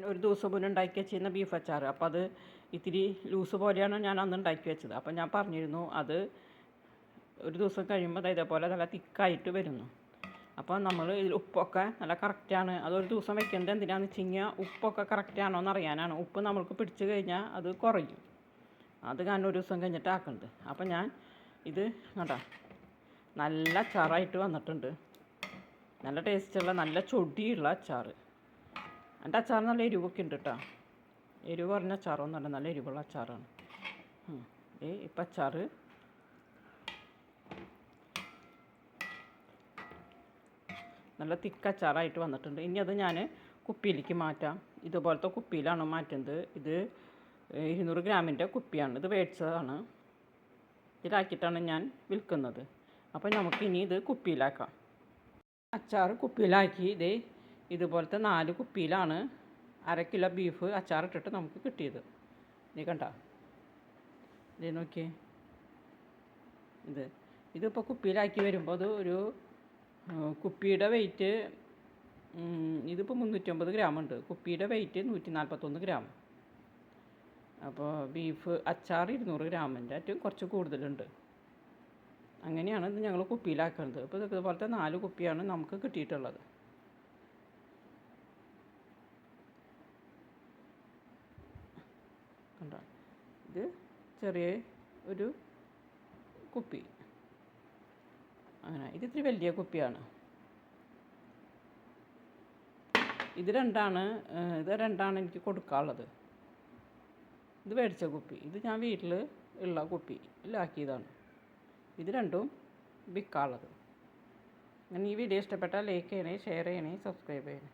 ഒരു ദിവസം മുന്നേ ഉണ്ടാക്കി വെച്ചിരുന്ന ബീഫ് അച്ചാർ. അപ്പോൾ അത് ഇത്തിരി ലൂസ് പോലെയാണ് ഞാൻ അന്ന് ഉണ്ടാക്കി വെച്ചത്. അപ്പോൾ ഞാൻ പറഞ്ഞിരുന്നു അത് ഒരു ദിവസം കഴിയുമ്പോൾ ഇതേപോലെ നല്ല തിക്കായിട്ട് വരുന്നു. അപ്പോൾ നമ്മൾ ഇതിൽ ഉപ്പൊക്കെ നല്ല കറക്റ്റാണ്. അതൊരു ദിവസം വെക്കുന്നത് എന്തിനാണെന്ന് വെച്ച് കഴിഞ്ഞാൽ ഉപ്പൊക്കെ കറക്റ്റാണോ എന്ന് അറിയാനാണ്. ഉപ്പ് നമ്മൾക്ക് പിടിച്ച് കഴിഞ്ഞാൽ അത് കുറയും. അത് ഞാൻ ഒരു ദിവസം കഴിഞ്ഞിട്ട് ആക്കുന്നത്. അപ്പോൾ ഞാൻ ഇത് കണ്ടോ നല്ല അച്ചാറായിട്ട് വന്നിട്ടുണ്ട്. നല്ല ടേസ്റ്റുള്ള നല്ല ചൊടിയുള്ള അച്ചാർ. എൻ്റെ അച്ചാർ നല്ല എരിവൊക്കെ ഉണ്ട് കേട്ടോ. എരിവ് പറഞ്ഞ അച്ചാറൊന്നുമല്ല, നല്ല എരിവുള്ള അച്ചാറാണ്. ഇപ്പം അച്ചാർ നല്ല തിക്ക് അച്ചാറായിട്ട് വന്നിട്ടുണ്ട്. ഇനി അത് ഞാൻ കുപ്പിയിലേക്ക് മാറ്റാം. ഇതുപോലത്തെ കുപ്പിയിലാണ് മാറ്റുന്നത്. ഇത് 200 ഗ്രാമിൻ്റെ കുപ്പിയാണ്. ഇത് മേടിച്ചതാണ്. ഇതിലാക്കിയിട്ടാണ് ഞാൻ വിൽക്കുന്നത്. അപ്പോൾ നമുക്ക് ഇനി ഇത് കുപ്പിയിലാക്കാം. അച്ചാർ കുപ്പിയിലാക്കി ഇതുപോലത്തെ 4 കുപ്പിയിലാണ് 1/2 കിലോ ബീഫ് അച്ചാറിട്ടിട്ട് നമുക്ക് കിട്ടിയത്. നീ കണ്ട ഇത് നോക്കിയേ. ഇതിപ്പോൾ കുപ്പിയിലാക്കി വരുമ്പോൾ അത് ഒരു കുപ്പിയുടെ വെയിറ്റ് ഇതിപ്പോൾ 350 ഗ്രാം ഉണ്ട്. കുപ്പിയുടെ വെയിറ്റ് 141 ഗ്രാം. അപ്പോൾ ബീഫ് അച്ചാർ 200 ഗ്രാമിൻ്റെ ഏറ്റവും കുറച്ച് കൂടുതലുണ്ട്. അങ്ങനെയാണ് ഇത് ഞങ്ങൾ കുപ്പിയിലാക്കുന്നത്. അപ്പോൾ ഇതുപോലത്തെ 4 കുപ്പിയാണ് നമുക്ക് കിട്ടിയിട്ടുള്ളത്. കണ്ടോ, ഇത് ചെറിയ ഒരു കുപ്പി. അങ്ങനെ ഇത് ഇത്തിരി വലിയ കുപ്പിയാണ്. ഇത് രണ്ടാണ് എനിക്ക് കൊടുക്കാനുള്ളത്. ഇത് മേടിച്ച കുപ്പി, ഇത് ഞാൻ വീട്ടിൽ ഉള്ള കുപ്പിയിലാക്കിയതാണ്. ഇത് രണ്ടും വിൽക്കാനുള്ളത്. അങ്ങനെ ഈ വീഡിയോ ഇഷ്ടപ്പെട്ടാൽ ലൈക്ക് ചെയ്യണേ, ഷെയർ ചെയ്യണേ, സബ്സ്ക്രൈബ് ചെയ്യണേ.